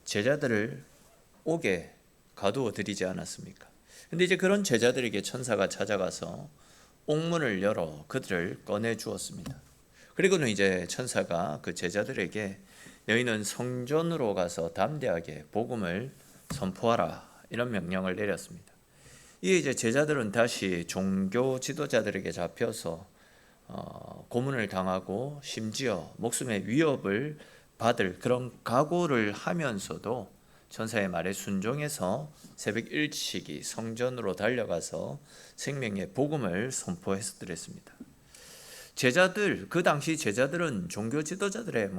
제자들을 옥에 가두어 드리지 않았습니까? 근데 이제 그런 제자들에게 천사가 찾아가서 옥문을 열어 그들을 꺼내 주었습니다. 그리고는 이제 천사가 그 제자들에게 너희는 성전으로 가서 담대하게 복음을 선포하라, 이런 명령을 내렸습니다. 이에 이제 제자들은 다시 종교 지도자들에게 잡혀서 고문을 당하고 심지어 목숨의 위협을 받을 그런 각오를 하면서도 천사의 말에 순종해서 새벽 일찍이 성전으로 달려가서 생명의 복음을 선포했었습니다. 제자들, 그 당시 제자들은 종교 지도자들의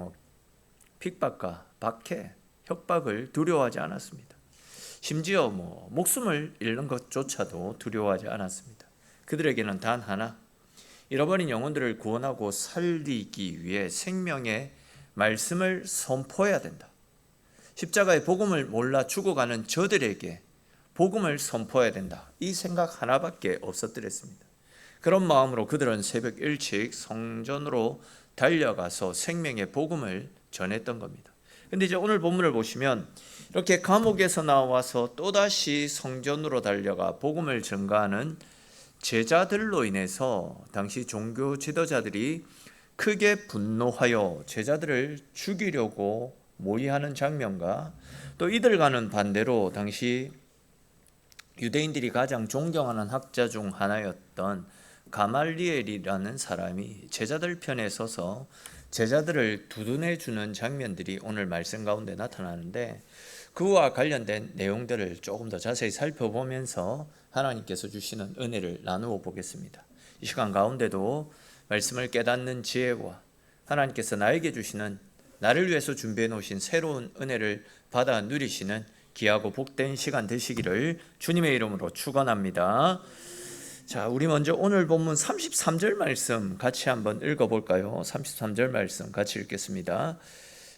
핍박과 박해, 협박을 두려워하지 않았습니다. 심지어 목숨을 잃는 것조차도 두려워하지 않았습니다. 그들에게는 단 하나, 잃어버린 영혼들을 구원하고 살리기 위해 생명의 말씀을 선포해야 된다. 십자가의 복음을 몰라 죽어가는 저들에게 복음을 선포해야 된다. 이 생각 하나밖에 없었더랬습니다. 그런 마음으로 그들은 새벽 일찍 성전으로 달려가서 생명의 복음을 전했던 겁니다. 근데 이제 오늘 본문을 보시면 이렇게 감옥에서 나와서 또다시 성전으로 달려가 복음을 전가하는 제자들로 인해서 당시 종교 지도자들이 크게 분노하여 제자들을 죽이려고 모의하는 장면과, 또 이들과는 반대로 당시 유대인들이 가장 존경하는 학자 중 하나였던 가말리엘이라는 사람이 제자들 편에 서서 제자들을 두둔해 주는 장면들이 오늘 말씀 가운데 나타나는데, 그와 관련된 내용들을 조금 더 자세히 살펴보면서 하나님께서 주시는 은혜를 나누어 보겠습니다. 이 시간 가운데도 말씀을 깨닫는 지혜와 하나님께서 나에게 주시는, 나를 위해서 준비해 놓으신 새로운 은혜를 받아 누리시는 귀하고 복된 시간 되시기를 주님의 이름으로 축원합니다. 자, 우리 먼저 오늘 본문 33절 말씀 같이 한번 읽어볼까요? 33절 말씀 같이 읽겠습니다.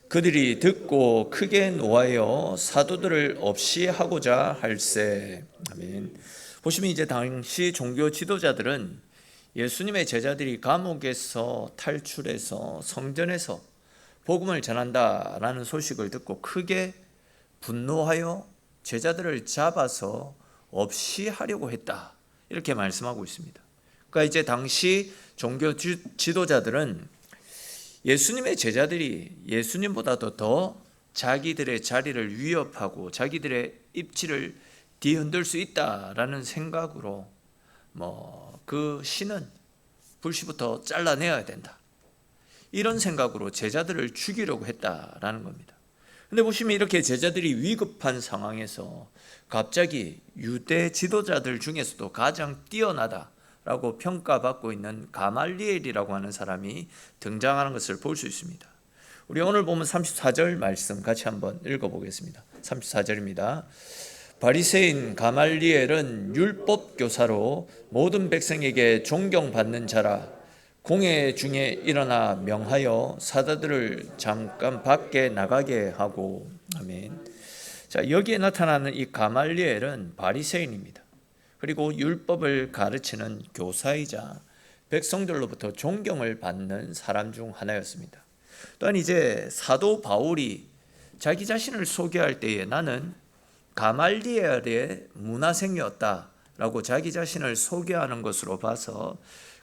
그들이 듣고 크게 노하여 사도들을 없이 하고자 할세. 아멘. 보시면 이제 당시 종교 지도자들은 예수님의 제자들이 감옥에서 탈출해서 성전에서 복음을 전한다라는 소식을 듣고 크게 분노하여 제자들을 잡아서 없이 하려고 했다, 이렇게 말씀하고 있습니다. 그러니까 이제 당시 종교 지도자들은 예수님의 제자들이 예수님보다도 더 자기들의 자리를 위협하고 자기들의 입지를 뒤흔들 수 있다라는 생각으로 그 신은 불시부터 잘라내야 된다, 이런 생각으로 제자들을 죽이려고 했다라는 겁니다. 근데 보시면 이렇게 제자들이 위급한 상황에서 갑자기 유대 지도자들 중에서도 가장 뛰어나다라고 평가받고 있는 가말리엘이라고 하는 사람이 등장하는 것을 볼 수 있습니다. 우리 오늘 보면 34절 말씀 같이 한번 읽어보겠습니다. 34절입니다. 바리새인 가말리엘은 율법 교사로 모든 백성에게 존경받는 자라. 공회 중에 일어나 명하여 사도들을 잠깐 밖에 나가게 하고. 아멘. 자, 여기에 나타나는 이 가말리엘은 바리새인입니다. 그리고 율법을 가르치는 교사이자 백성들로부터 존경을 받는 사람 중 하나였습니다. 또한 이제 사도 바울이 자기 자신을 소개할 때에 나는 가말리엘의 문화생이었다라고 자기 자신을 소개하는 것으로 봐서,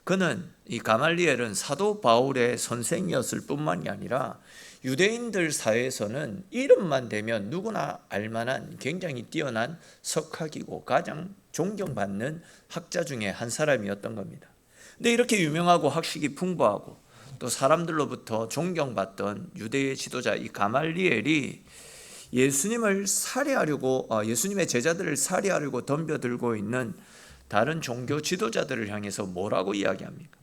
그는, 이 가말리엘은 사도 바울의 선생이었을 뿐만이 아니라 유대인들 사회에서는 이름만 대면 누구나 알만한 굉장히 뛰어난 석학이고 가장 존경받는 학자 중에 한 사람이었던 겁니다. 근데 이렇게 유명하고 학식이 풍부하고 또 사람들로부터 존경받던 유대의 지도자 이 가말리엘이 예수님을 살해하려고, 예수님의 제자들을 살해하려고 덤벼들고 있는 다른 종교 지도자들을 향해서 뭐라고 이야기합니까?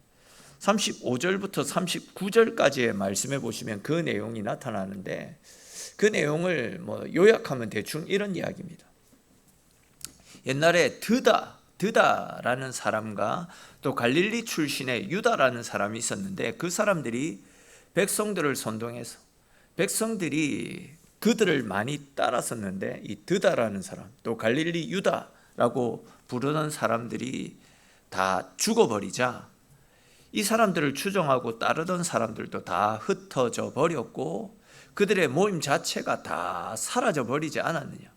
35절부터 39절까지의 말씀에 보시면 그 내용이 나타나는데, 그 내용을 요약하면 대충 이런 이야기입니다. 옛날에 드다라는 사람과 또 갈릴리 출신의 유다라는 사람이 있었는데, 그 사람들이 백성들을 선동해서 백성들이 그들을 많이 따랐었는데, 이 드다라는 사람, 또 갈릴리 유다라고 부르는 사람들이 다 죽어버리자 이 사람들을 추종하고 따르던 사람들도 다 흩어져 버렸고, 그들의 모임 자체가 다 사라져 버리지 않았느냐.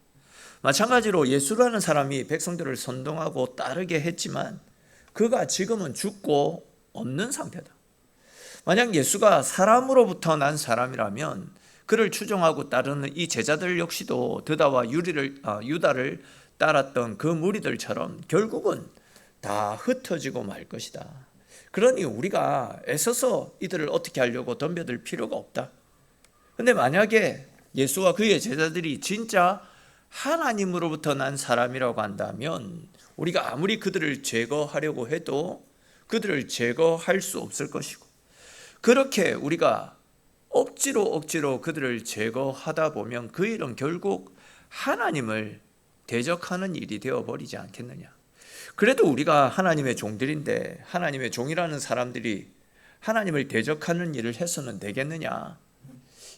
마찬가지로 예수라는 사람이 백성들을 선동하고 따르게 했지만 그가 지금은 죽고 없는 상태다. 만약 예수가 사람으로부터 난 사람이라면 그를 추종하고 따르는 이 제자들 역시도 드다와 유다를 따랐던 그 무리들처럼 결국은 다 흩어지고 말 것이다. 그러니 우리가 애써서 이들을 어떻게 하려고 덤벼들 필요가 없다. 근데 만약에 예수와 그의 제자들이 진짜 하나님으로부터 난 사람이라고 한다면 우리가 아무리 그들을 제거하려고 해도 그들을 제거할 수 없을 것이고, 그렇게 우리가 억지로 그들을 제거하다 보면 그 일은 결국 하나님을 대적하는 일이 되어버리지 않겠느냐. 그래도 우리가 하나님의 종들인데 하나님의 종이라는 사람들이 하나님을 대적하는 일을 해서는 되겠느냐.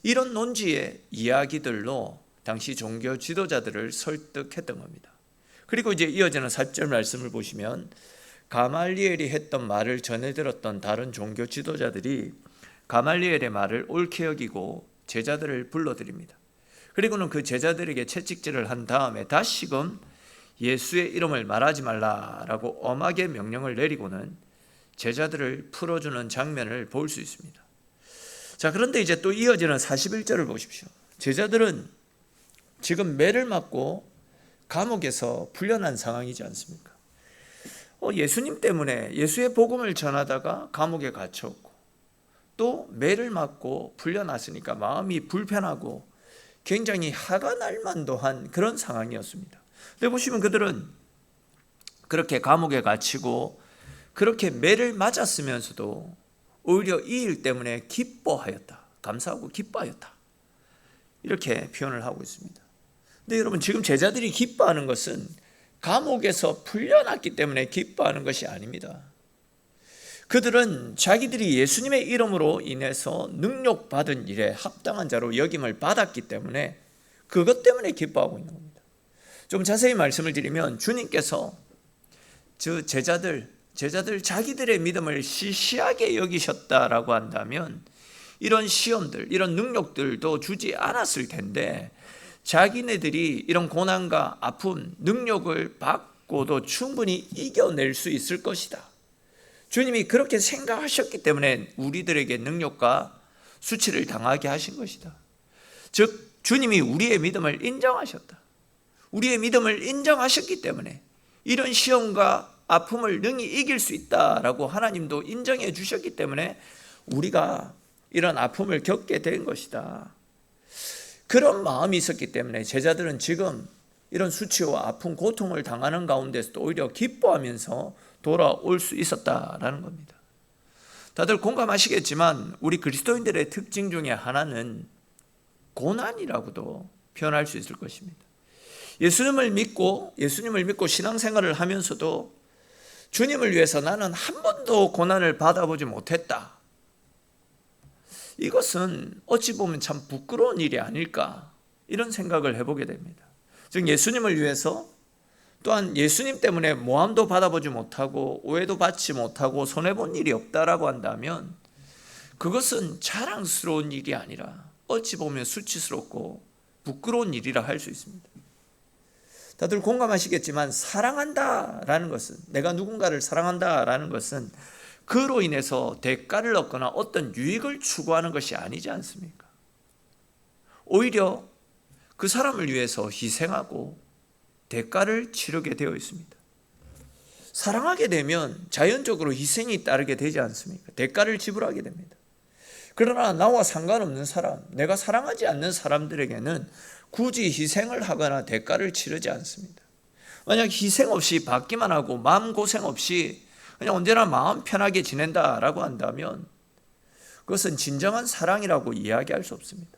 이런 논지의 이야기들로 당시 종교 지도자들을 설득했던 겁니다. 그리고 이제 이어지는 4절 말씀을 보시면 가말리엘이 했던 말을 전해 들었던 다른 종교 지도자들이 가말리엘의 말을 옳게 여기고 제자들을 불러드립니다. 그리고는 그 제자들에게 채찍질을 한 다음에 다시금 예수의 이름을 말하지 말라라고 엄하게 명령을 내리고는 제자들을 풀어주는 장면을 볼 수 있습니다. 자, 그런데 이제 또 이어지는 41절을 보십시오. 제자들은 지금 매를 맞고 감옥에서 풀려난 상황이지 않습니까? 예수님 때문에 예수의 복음을 전하다가 감옥에 갇혔고 또 매를 맞고 풀려났으니까 마음이 불편하고 굉장히 화가 날 만도 한 그런 상황이었습니다. 근데 보시면 그들은 그렇게 감옥에 갇히고 그렇게 매를 맞았으면서도 오히려 이 일 때문에 기뻐하였다. 감사하고 기뻐하였다. 이렇게 표현을 하고 있습니다. 근데 여러분, 지금 제자들이 기뻐하는 것은 감옥에서 풀려났기 때문에 기뻐하는 것이 아닙니다. 그들은 자기들이 예수님의 이름으로 인해서 능력받은 일에 합당한 자로 여김을 받았기 때문에 그것 때문에 기뻐하고 있는 겁니다. 좀 자세히 말씀을 드리면 주님께서 제자들 자기들의 믿음을 시시하게 여기셨다라고 한다면 이런 시험들, 이런 능력들도 주지 않았을 텐데 자기네들이 이런 고난과 아픔, 능력을 받고도 충분히 이겨낼 수 있을 것이다. 주님이 그렇게 생각하셨기 때문에 우리들에게 능력과 수치를 당하게 하신 것이다. 즉 주님이 우리의 믿음을 인정하셨다. 우리의 믿음을 인정하셨기 때문에 이런 시험과 아픔을 능히 이길 수 있다라고 하나님도 인정해 주셨기 때문에 우리가 이런 아픔을 겪게 된 것이다. 그런 마음이 있었기 때문에 제자들은 지금 이런 수치와 아픔, 고통을 당하는 가운데서도 오히려 기뻐하면서 돌아올 수 있었다라는 겁니다. 다들 공감하시겠지만 우리 그리스도인들의 특징 중에 하나는 고난이라고도 표현할 수 있을 것입니다. 예수님을 믿고 신앙생활을 하면서도 주님을 위해서 나는 한 번도 고난을 받아보지 못했다. 이것은 어찌 보면 참 부끄러운 일이 아닐까, 이런 생각을 해보게 됩니다. 즉 예수님을 위해서, 또한 예수님 때문에 모함도 받아보지 못하고 오해도 받지 못하고 손해본 일이 없다라고 한다면 그것은 자랑스러운 일이 아니라 어찌 보면 수치스럽고 부끄러운 일이라 할 수 있습니다. 다들 공감하시겠지만 사랑한다라는 것은, 내가 누군가를 사랑한다라는 것은 그로 인해서 대가를 얻거나 어떤 유익을 추구하는 것이 아니지 않습니까? 오히려 그 사람을 위해서 희생하고 대가를 치르게 되어 있습니다. 사랑하게 되면 자연적으로 희생이 따르게 되지 않습니까? 대가를 지불하게 됩니다. 그러나 나와 상관없는 사람, 내가 사랑하지 않는 사람들에게는 굳이 희생을 하거나 대가를 치르지 않습니다. 만약 희생 없이 받기만 하고 마음고생 없이 그냥 언제나 마음 편하게 지낸다라고 한다면 그것은 진정한 사랑이라고 이야기할 수 없습니다.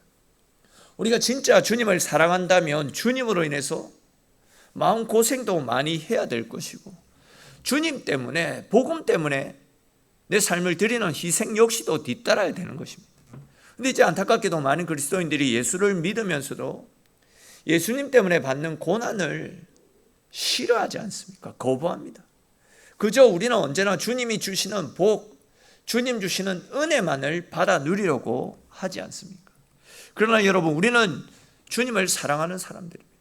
우리가 진짜 주님을 사랑한다면 주님으로 인해서 마음고생도 많이 해야 될 것이고 주님 때문에, 복음 때문에 내 삶을 드리는 희생 역시도 뒤따라야 되는 것입니다. 그런데 이제 안타깝게도 많은 그리스도인들이 예수를 믿으면서도 예수님 때문에 받는 고난을 싫어하지 않습니까? 거부합니다. 그저 우리는 언제나 주님이 주시는 복, 주님 주시는 은혜만을 받아 누리려고 하지 않습니까? 그러나 여러분, 우리는 주님을 사랑하는 사람들입니다.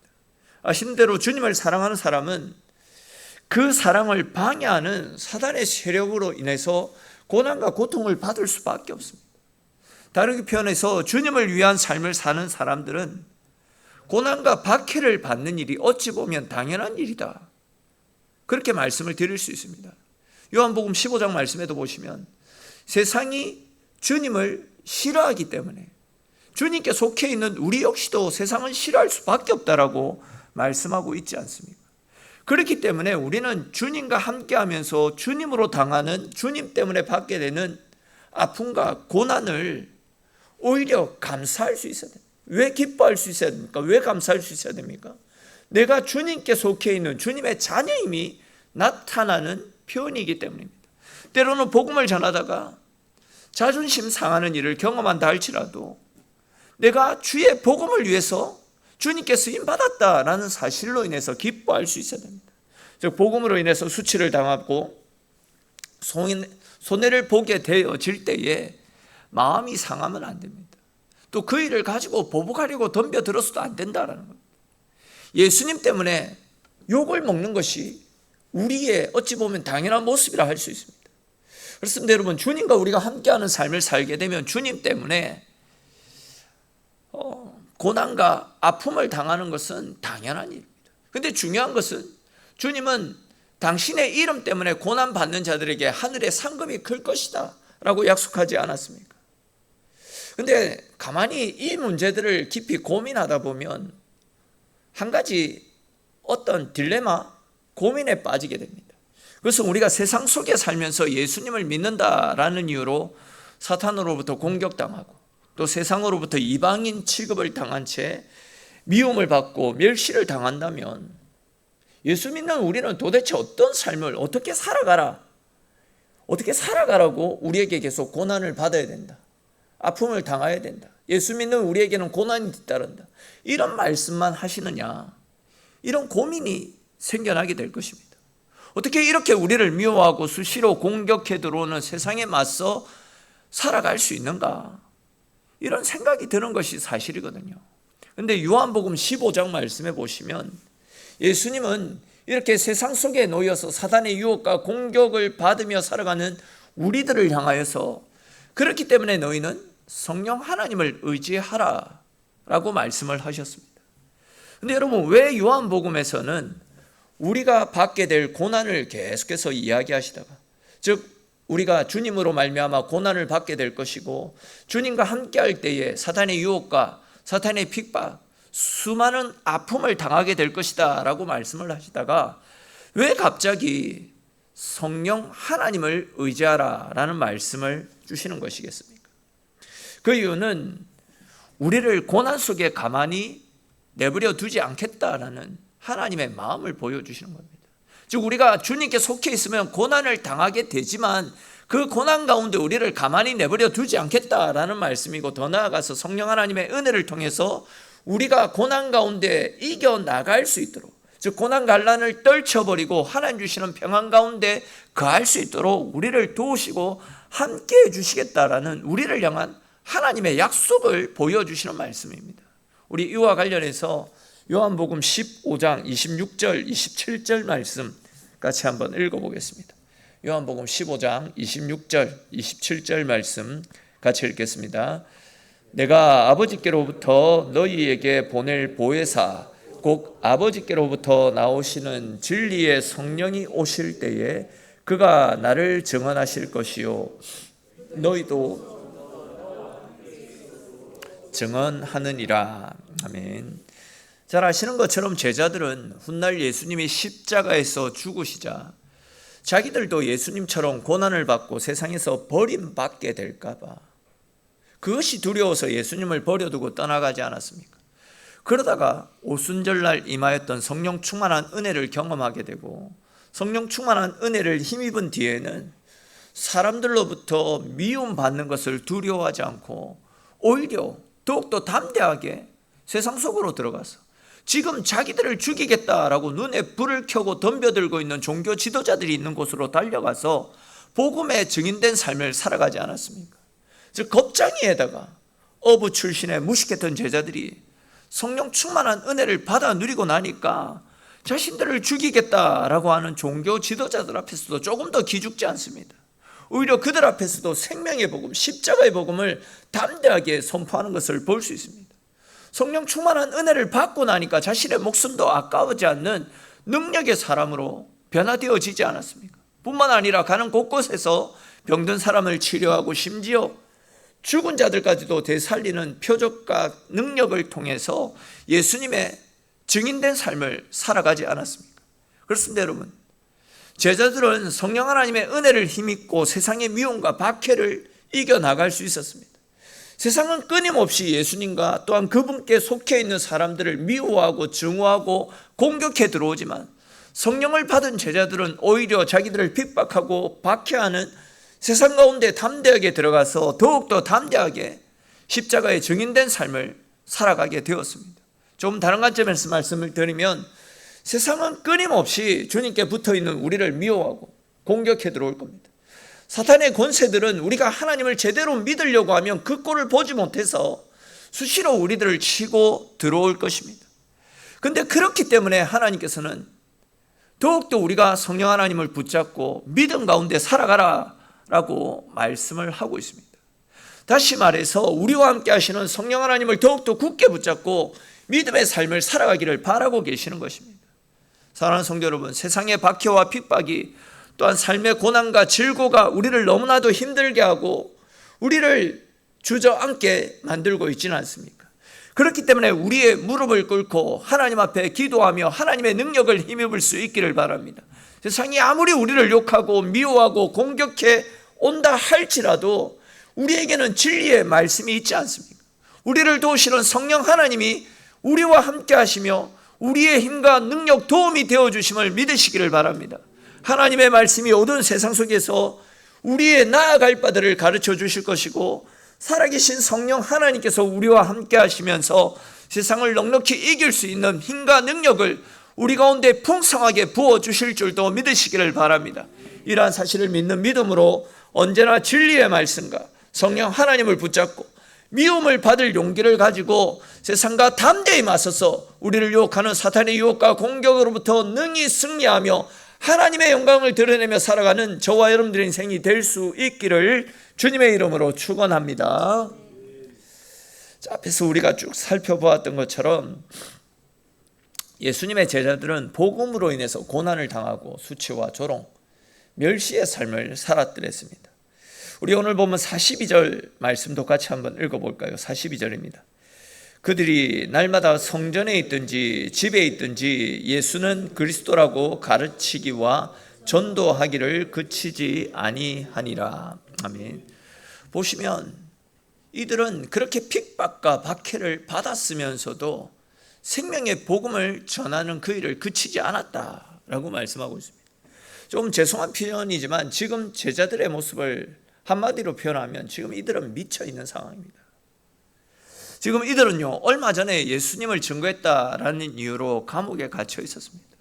아시는 대로 주님을 사랑하는 사람은 그 사랑을 방해하는 사단의 세력으로 인해서 고난과 고통을 받을 수밖에 없습니다. 다르게 표현해서 주님을 위한 삶을 사는 사람들은 고난과 박해를 받는 일이 어찌 보면 당연한 일이다, 그렇게 말씀을 드릴 수 있습니다. 요한복음 15장 말씀에도 보시면 세상이 주님을 싫어하기 때문에 주님께 속해 있는 우리 역시도 세상은 싫어할 수밖에 없다라고 말씀하고 있지 않습니까? 그렇기 때문에 우리는 주님과 함께하면서 주님으로 당하는, 주님 때문에 받게 되는 아픔과 고난을 오히려 감사할 수 있어야 됩니다. 왜 기뻐할 수 있어야 됩니까? 왜 감사할 수 있어야 됩니까? 내가 주님께 속해 있는 주님의 자녀임이 나타나는 표현이기 때문입니다. 때로는 복음을 전하다가 자존심 상하는 일을 경험한다 할지라도 내가 주의 복음을 위해서 주님께 쓰임받았다라는 사실로 인해서 기뻐할 수 있어야 됩니다. 즉, 복음으로 인해서 수치를 당하고 손해를 보게 되어질 때에 마음이 상하면 안 됩니다. 또 그 일을 가지고 보복하려고 덤벼들어서도 안 된다라는 겁니다. 예수님 때문에 욕을 먹는 것이 우리의 어찌 보면 당연한 모습이라 할 수 있습니다. 그렇습니다. 여러분, 주님과 우리가 함께하는 삶을 살게 되면 주님 때문에 고난과 아픔을 당하는 것은 당연한 일입니다. 그런데 중요한 것은 주님은 당신의 이름 때문에 고난받는 자들에게 하늘의 상급이 클 것이다 라고 약속하지 않았습니까? 그런데 가만히 이 문제들을 깊이 고민하다 보면 한 가지 어떤 딜레마, 고민에 빠지게 됩니다. 그것은 우리가 세상 속에 살면서 예수님을 믿는다라는 이유로 사탄으로부터 공격당하고 또 세상으로부터 이방인 취급을 당한 채 미움을 받고 멸시를 당한다면 예수 믿는 우리는 도대체 어떤 삶을 어떻게 살아가라고 우리에게 계속 고난을 받아야 된다, 아픔을 당해야 된다, 예수 믿는 우리에게는 고난이 뒤따른다, 이런 말씀만 하시느냐, 이런 고민이 생겨나게 될 것입니다. 어떻게 이렇게 우리를 미워하고 수시로 공격해 들어오는 세상에 맞서 살아갈 수 있는가, 이런 생각이 드는 것이 사실이거든요. 그런데 요한복음 15장 말씀에 보시면 예수님은 이렇게 세상 속에 놓여서 사단의 유혹과 공격을 받으며 살아가는 우리들을 향하여서 그렇기 때문에 너희는 성령 하나님을 의지하라 라고 말씀을 하셨습니다. 그런데 여러분, 왜 요한복음에서는 우리가 받게 될 고난을 계속해서 이야기하시다가, 즉 우리가 주님으로 말미암아 고난을 받게 될 것이고 주님과 함께할 때에 사탄의 유혹과 사탄의 핍박, 수많은 아픔을 당하게 될 것이다 라고 말씀을 하시다가 왜 갑자기 성령 하나님을 의지하라 라는 말씀을 주시는 것이겠습니까? 그 이유는 우리를 고난 속에 가만히 내버려 두지 않겠다라는 하나님의 마음을 보여주시는 겁니다. 즉 우리가 주님께 속해 있으면 고난을 당하게 되지만 그 고난 가운데 우리를 가만히 내버려 두지 않겠다라는 말씀이고, 더 나아가서 성령 하나님의 은혜를 통해서 우리가 고난 가운데 이겨나갈 수 있도록, 즉 고난 갈란을 떨쳐버리고 하나님 주시는 평안 가운데 거할 수 있도록 우리를 도우시고 함께해 주시겠다라는 우리를 향한 하나님의 약속을 보여주시는 말씀입니다. 우리 이와 관련해서 요한복음 15장 26절 27절 말씀 같이 한번 읽어보겠습니다. 요한복음 15장 26절 27절 말씀 같이 읽겠습니다. 내가 아버지께로부터 너희에게 보낼 보혜사 곧 아버지께로부터 나오시는 진리의 성령이 오실 때에 그가 나를 증언하실 것이요 너희도 증언하느니라. 아멘. 잘 아시는 것처럼 제자들은 훗날 예수님이 십자가에서 죽으시자 자기들도 예수님처럼 고난을 받고 세상에서 버림받게 될까 봐 그것이 두려워서 예수님을 버려두고 떠나가지 않았습니까? 그러다가 오순절날 임하였던 성령 충만한 은혜를 경험하게 되고, 성령 충만한 은혜를 힘입은 뒤에는 사람들로부터 미움받는 것을 두려워하지 않고 오히려 더욱더 담대하게 세상 속으로 들어가서 지금 자기들을 죽이겠다라고 눈에 불을 켜고 덤벼들고 있는 종교 지도자들이 있는 곳으로 달려가서 복음에 증인된 삶을 살아가지 않았습니까? 즉 겁쟁이에다가 어부 출신의 무식했던 제자들이 성령 충만한 은혜를 받아 누리고 나니까 자신들을 죽이겠다라고 하는 종교 지도자들 앞에서도 조금 더 기죽지 않습니다. 오히려 그들 앞에서도 생명의 복음, 십자가의 복음을 담대하게 선포하는 것을 볼 수 있습니다. 성령 충만한 은혜를 받고 나니까 자신의 목숨도 아까워지 않는 능력의 사람으로 변화되어지지 않았습니까? 뿐만 아니라 가는 곳곳에서 병든 사람을 치료하고 심지어 죽은 자들까지도 되살리는 표적과 능력을 통해서 예수님의 증인된 삶을 살아가지 않았습니까? 그렇습니다, 여러분. 제자들은 성령 하나님의 은혜를 힘입고 세상의 미움과 박해를 이겨나갈 수 있었습니다. 세상은 끊임없이 예수님과 또한 그분께 속해 있는 사람들을 미워하고 증오하고 공격해 들어오지만 성령을 받은 제자들은 오히려 자기들을 핍박하고 박해하는 세상 가운데 담대하게 들어가서 더욱더 담대하게 십자가의 증인된 삶을 살아가게 되었습니다. 좀 다른 관점에서 말씀을 드리면 세상은 끊임없이 주님께 붙어있는 우리를 미워하고 공격해 들어올 겁니다. 사탄의 권세들은 우리가 하나님을 제대로 믿으려고 하면 그 꼴을 보지 못해서 수시로 우리들을 치고 들어올 것입니다. 그런데 그렇기 때문에 하나님께서는 더욱더 우리가 성령 하나님을 붙잡고 믿음 가운데 살아가라 라고 말씀을 하고 있습니다. 다시 말해서 우리와 함께 하시는 성령 하나님을 더욱더 굳게 붙잡고 믿음의 삶을 살아가기를 바라고 계시는 것입니다. 사랑하는 성도 여러분, 세상의 박해와 핍박이 또한 삶의 고난과 질고가 우리를 너무나도 힘들게 하고 우리를 주저앉게 만들고 있지는 않습니까? 그렇기 때문에 우리의 무릎을 꿇고 하나님 앞에 기도하며 하나님의 능력을 힘입을 수 있기를 바랍니다. 세상이 아무리 우리를 욕하고 미워하고 공격해 온다 할지라도 우리에게는 진리의 말씀이 있지 않습니까? 우리를 도우시는 성령 하나님이 우리와 함께 하시며 우리의 힘과 능력 도움이 되어주심을 믿으시기를 바랍니다. 하나님의 말씀이 어두운 세상 속에서 우리의 나아갈 바들을 가르쳐 주실 것이고 살아계신 성령 하나님께서 우리와 함께 하시면서 세상을 넉넉히 이길 수 있는 힘과 능력을 우리 가운데 풍성하게 부어주실 줄도 믿으시기를 바랍니다. 이러한 사실을 믿는 믿음으로 언제나 진리의 말씀과 성령 하나님을 붙잡고 미움을 받을 용기를 가지고 세상과 담대히 맞서서 우리를 유혹하는 사탄의 유혹과 공격으로부터 능히 승리하며 하나님의 영광을 드러내며 살아가는 저와 여러분들의 인생이 될 수 있기를 주님의 이름으로 축원합니다. 앞에서 우리가 쭉 살펴보았던 것처럼 예수님의 제자들은 복음으로 인해서 고난을 당하고 수치와 조롱, 멸시의 삶을 살았더랬습니다. 우리 오늘 보면 42절 말씀도 같이 한번 읽어볼까요? 42절입니다. 그들이 날마다 성전에 있든지 집에 있든지 예수는 그리스도라고 가르치기와 전도하기를 그치지 아니하니라. 아멘. 보시면 이들은 그렇게 핍박과 박해를 받았으면서도 생명의 복음을 전하는 그 일을 그치지 않았다라고 말씀하고 있습니다. 좀 죄송한 표현이지만 지금 제자들의 모습을 한마디로 표현하면 지금 이들은 미쳐 있는 상황입니다. 지금 이들은요, 얼마 전에 예수님을 증거했다라는 이유로 감옥에 갇혀 있었습니다.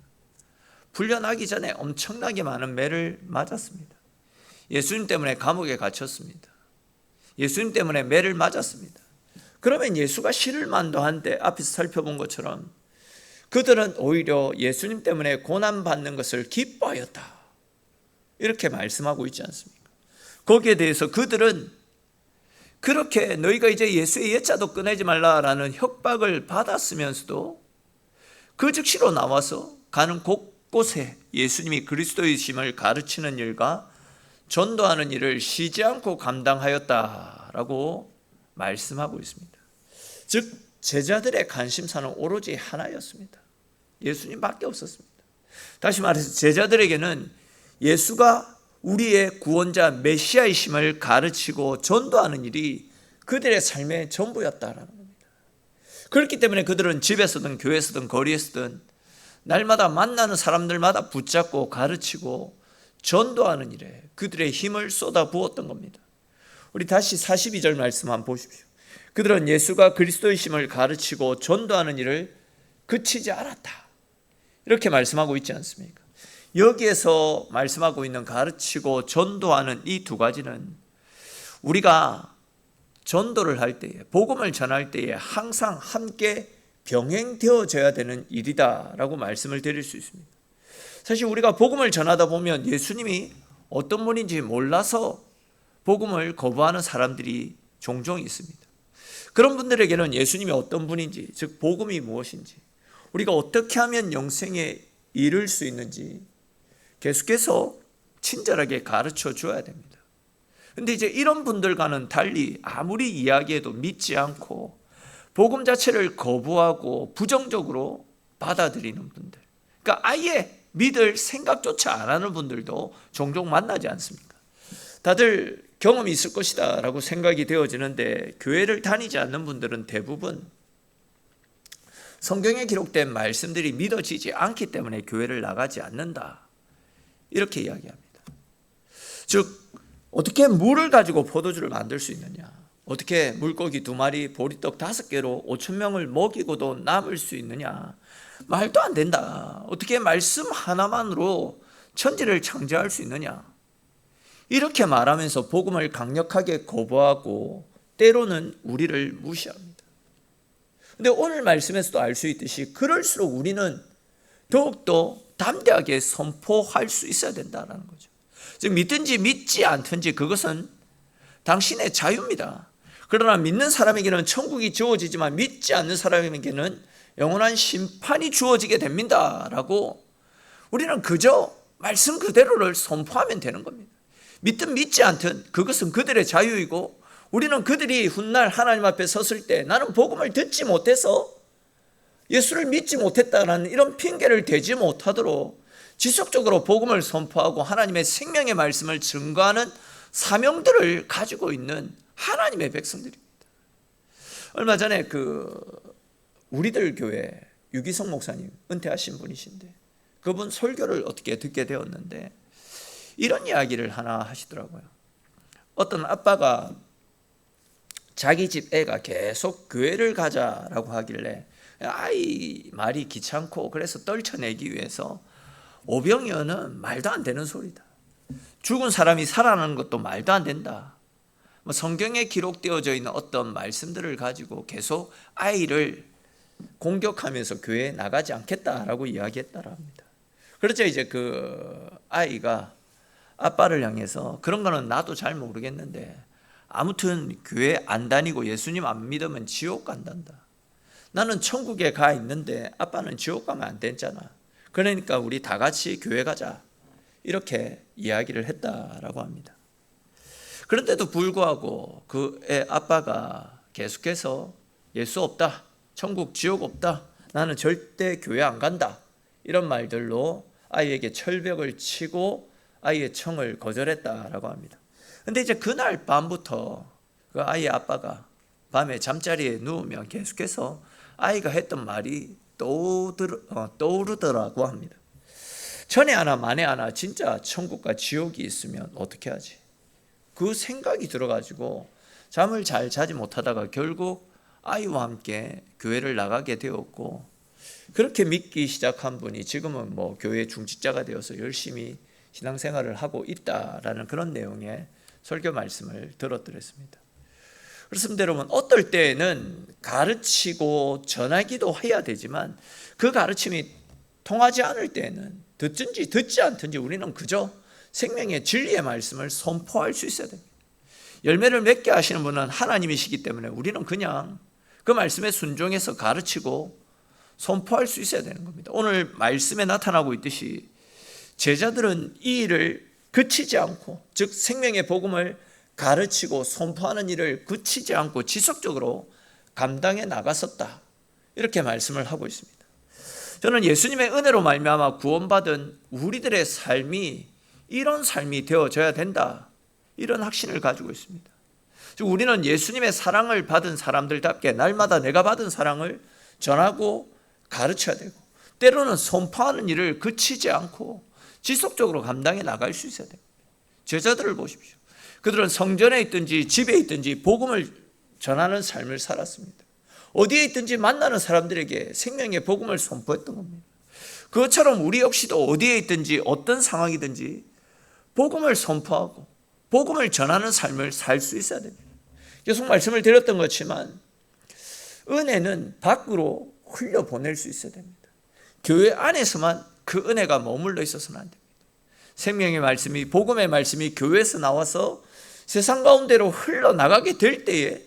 풀려나기 전에 엄청나게 많은 매를 맞았습니다. 예수님 때문에 감옥에 갇혔습니다. 예수님 때문에 매를 맞았습니다. 그러면 예수가 시를 만도한데 앞에서 살펴본 것처럼 그들은 오히려 예수님 때문에 고난받는 것을 기뻐하였다, 이렇게 말씀하고 있지 않습니까? 거기에 대해서 그들은 그렇게 너희가 이제 예수의 옛자도 꺼내지 말라라는 협박을 받았으면서도 그 즉시로 나와서 가는 곳곳에 예수님이 그리스도이심을 가르치는 일과 전도하는 일을 쉬지 않고 감당하였다라고 말씀하고 있습니다. 즉 제자들의 관심사는 오로지 하나였습니다. 예수님밖에 없었습니다. 다시 말해서 제자들에게는 예수가 우리의 구원자 메시아이심을 가르치고 전도하는 일이 그들의 삶의 전부였다라는 겁니다. 그렇기 때문에 그들은 집에서든 교회에서든 거리에서든 날마다 만나는 사람들마다 붙잡고 가르치고 전도하는 일에 그들의 힘을 쏟아 부었던 겁니다. 우리 다시 42절 말씀 한번 보십시오. 그들은 예수가 그리스도이심을 가르치고 전도하는 일을 그치지 않았다, 이렇게 말씀하고 있지 않습니까? 여기에서 말씀하고 있는 가르치고 전도하는 이 두 가지는 우리가 전도를 할 때에, 복음을 전할 때에 항상 함께 병행되어져야 되는 일이다라고 말씀을 드릴 수 있습니다. 사실 우리가 복음을 전하다 보면 예수님이 어떤 분인지 몰라서 복음을 거부하는 사람들이 종종 있습니다. 그런 분들에게는 예수님이 어떤 분인지, 즉 복음이 무엇인지, 우리가 어떻게 하면 영생에 이를 수 있는지 계속해서 친절하게 가르쳐 줘야 됩니다. 근데 이제 이런 분들과는 달리 아무리 이야기해도 믿지 않고 복음 자체를 거부하고 부정적으로 받아들이는 분들, 그러니까 아예 믿을 생각조차 안 하는 분들도 종종 만나지 않습니까? 다들 경험이 있을 것이다 라고 생각이 되어지는데, 교회를 다니지 않는 분들은 대부분 성경에 기록된 말씀들이 믿어지지 않기 때문에 교회를 나가지 않는다, 이렇게 이야기합니다. 즉 어떻게 물을 가지고 포도주를 만들 수 있느냐, 어떻게 물고기 2마리 보리떡 5개로 5,000명을 먹이고도 남을 수 있느냐, 말도 안 된다. 어떻게 말씀 하나만으로 천지를 창조할 수 있느냐, 이렇게 말하면서 복음을 강력하게 거부하고 때로는 우리를 무시합니다. 근데 오늘 말씀에서도 알 수 있듯이 그럴수록 우리는 더욱더 담대하게 선포할 수 있어야 된다는 거죠. 즉 믿든지 믿지 않든지 그것은 당신의 자유입니다. 그러나 믿는 사람에게는 천국이 주어지지만 믿지 않는 사람에게는 영원한 심판이 주어지게 됩니다 라고 우리는 그저 말씀 그대로를 선포하면 되는 겁니다. 믿든 믿지 않든 그것은 그들의 자유이고, 우리는 그들이 훗날 하나님 앞에 섰을 때 나는 복음을 듣지 못해서 예수를 믿지 못했다는 이런 핑계를 대지 못하도록 지속적으로 복음을 선포하고 하나님의 생명의 말씀을 증거하는 사명들을 가지고 있는 하나님의 백성들입니다. 얼마 전에 우리들 교회 유기성 목사님, 은퇴하신 분이신데 그분 설교를 어떻게 듣게 되었는데 이런 이야기를 하나 하시더라고요. 어떤 아빠가 자기 집 애가 계속 교회를 가자라고 하길래 아이 말이 귀찮고 그래서 떨쳐내기 위해서 오병이어는 말도 안 되는 소리다. 죽은 사람이 살아나는 것도 말도 안 된다. 성경에 기록되어져 있는 어떤 말씀들을 가지고 계속 아이를 공격하면서 교회에 나가지 않겠다라고 이야기했다라 합니다. 그렇죠. 이제 그 아이가 아빠를 향해서 그런 거는 나도 잘 모르겠는데 아무튼 교회 안 다니고 예수님 안 믿으면 지옥 간단다. 나는 천국에 가 있는데 아빠는 지옥 가면 안 되잖아. 그러니까 우리 다 같이 교회 가자. 이렇게 이야기를 했다라고 합니다. 그런데도 불구하고 그의 아빠가 계속해서 예수 없다, 천국 지옥 없다, 나는 절대 교회 안 간다, 이런 말들로 아이에게 철벽을 치고 아이의 청을 거절했다라고 합니다. 근데 이제 그날 밤부터 그 아이의 아빠가 밤에 잠자리에 누우면 계속해서 아이가 했던 말이 떠오르더라고 합니다. 천에 하나 만에 하나 진짜 천국과 지옥이 있으면 어떻게 하지? 그 생각이 들어가지고 잠을 잘 자지 못하다가 결국 아이와 함께 교회를 나가게 되었고, 그렇게 믿기 시작한 분이 지금은 교회 중직자가 되어서 열심히 신앙생활을 하고 있다라는 그런 내용의 설교 말씀을 들었더랬습니다. 그렇습니다. 여러분, 어떨 때는 가르치고 전하기도 해야 되지만 그 가르침이 통하지 않을 때는 듣든지 듣지 않든지 우리는 그저 생명의 진리의 말씀을 선포할 수 있어야 됩니다. 열매를 맺게 하시는 분은 하나님이시기 때문에 우리는 그냥 그 말씀에 순종해서 가르치고 선포할 수 있어야 되는 겁니다. 오늘 말씀에 나타나고 있듯이 제자들은 이 일을 그치지 않고, 즉 생명의 복음을 가르치고 선포하는 일을 그치지 않고 지속적으로 감당해 나갔었다, 이렇게 말씀을 하고 있습니다. 저는 예수님의 은혜로 말미암아 구원받은 우리들의 삶이 이런 삶이 되어져야 된다, 이런 확신을 가지고 있습니다. 즉 우리는 예수님의 사랑을 받은 사람들답게 날마다 내가 받은 사랑을 전하고 가르쳐야 되고, 때로는 선포하는 일을 그치지 않고 지속적으로 감당해 나갈 수 있어야 됩니다. 제자들을 보십시오. 그들은 성전에 있든지 집에 있든지 복음을 전하는 삶을 살았습니다. 어디에 있든지 만나는 사람들에게 생명의 복음을 선포했던 겁니다. 그것처럼 우리 역시도 어디에 있든지 어떤 상황이든지 복음을 선포하고 복음을 전하는 삶을 살 수 있어야 됩니다. 계속 말씀을 드렸던 것지만 은혜는 밖으로 흘려보낼 수 있어야 됩니다. 교회 안에서만 그 은혜가 머물러 있어서는 안 됩니다. 생명의 말씀이, 복음의 말씀이 교회에서 나와서 세상 가운데로 흘러나가게 될 때에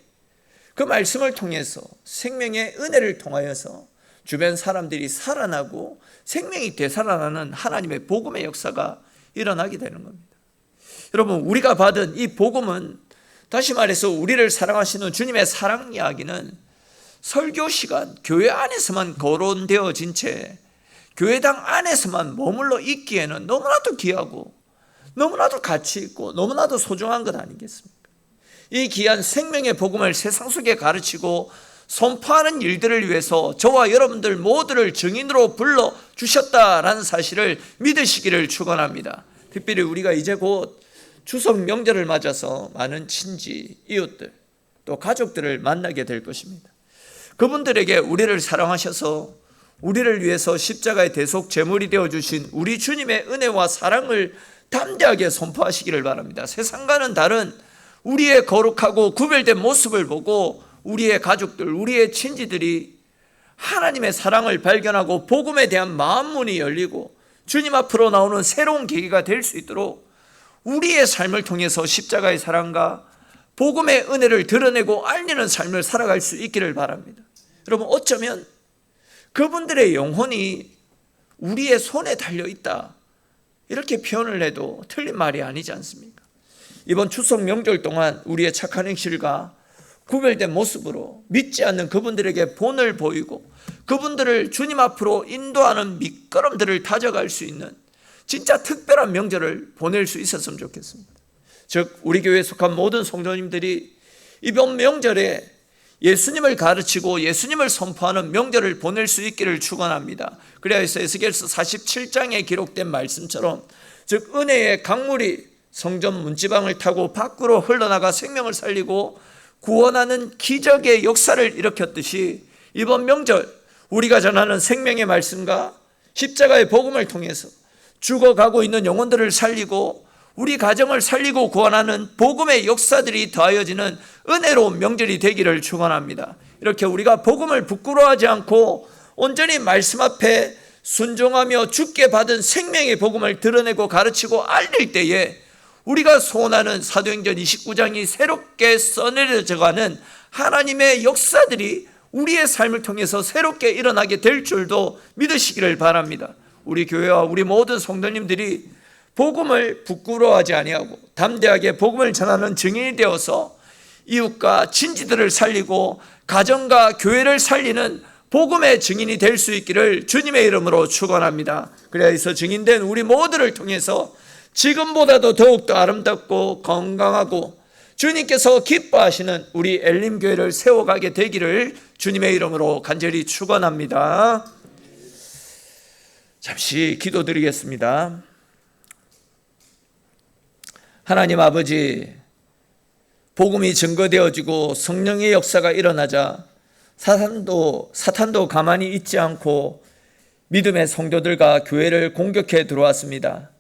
그 말씀을 통해서 생명의 은혜를 통하여서 주변 사람들이 살아나고 생명이 되살아나는 하나님의 복음의 역사가 일어나게 되는 겁니다. 여러분, 우리가 받은 이 복음은, 다시 말해서 우리를 사랑하시는 주님의 사랑 이야기는 설교 시간, 교회 안에서만 거론되어진 채 교회당 안에서만 머물러 있기에는 너무나도 귀하고 너무나도 가치 있고 너무나도 소중한 것 아니겠습니까? 이 귀한 생명의 복음을 세상 속에 가르치고 선포하는 일들을 위해서 저와 여러분들 모두를 증인으로 불러주셨다라는 사실을 믿으시기를 축원합니다. 특별히 우리가 이제 곧 추석 명절을 맞아서 많은 친지, 이웃들, 또 가족들을 만나게 될 것입니다. 그분들에게 우리를 사랑하셔서 우리를 위해서 십자가의 대속 제물이 되어주신 우리 주님의 은혜와 사랑을 담대하게 선포하시기를 바랍니다. 세상과는 다른 우리의 거룩하고 구별된 모습을 보고 우리의 가족들, 우리의 친지들이 하나님의 사랑을 발견하고 복음에 대한 마음문이 열리고 주님 앞으로 나오는 새로운 계기가 될 수 있도록 우리의 삶을 통해서 십자가의 사랑과 복음의 은혜를 드러내고 알리는 삶을 살아갈 수 있기를 바랍니다. 여러분, 어쩌면 그분들의 영혼이 우리의 손에 달려있다, 이렇게 표현을 해도 틀린 말이 아니지 않습니까? 이번 추석 명절 동안 우리의 착한 행실과 구별된 모습으로 믿지 않는 그분들에게 본을 보이고 그분들을 주님 앞으로 인도하는 밑거름들을 다져갈 수 있는 진짜 특별한 명절을 보낼 수 있었으면 좋겠습니다. 즉, 우리 교회에 속한 모든 성도님들이 이번 명절에 예수님을 가르치고 예수님을 선포하는 명절을 보낼 수 있기를 축원합니다. 그래서 에스겔서 47장에 기록된 말씀처럼, 즉 은혜의 강물이 성전 문지방을 타고 밖으로 흘러나가 생명을 살리고 구원하는 기적의 역사를 일으켰듯이 이번 명절 우리가 전하는 생명의 말씀과 십자가의 복음을 통해서 죽어가고 있는 영혼들을 살리고 우리 가정을 살리고 구원하는 복음의 역사들이 더하여지는 은혜로운 명절이 되기를 축원합니다. 이렇게 우리가 복음을 부끄러워하지 않고 온전히 말씀 앞에 순종하며 주께 받은 생명의 복음을 드러내고 가르치고 알릴 때에 우리가 소원하는 사도행전 29장이 새롭게 써내려져가는 하나님의 역사들이 우리의 삶을 통해서 새롭게 일어나게 될 줄도 믿으시기를 바랍니다. 우리 교회와 우리 모든 성도님들이 복음을 부끄러워하지 아니하고 담대하게 복음을 전하는 증인이 되어서 이웃과 친지들을 살리고 가정과 교회를 살리는 복음의 증인이 될 수 있기를 주님의 이름으로 축원합니다. 그래서 증인된 우리 모두를 통해서 지금보다도 더욱더 아름답고 건강하고 주님께서 기뻐하시는 우리 엘림교회를 세워가게 되기를 주님의 이름으로 간절히 축원합니다. 잠시 기도드리겠습니다. 하나님 아버지, 복음이 증거되어지고 성령의 역사가 일어나자 사탄도 가만히 있지 않고 믿음의 성도들과 교회를 공격해 들어왔습니다.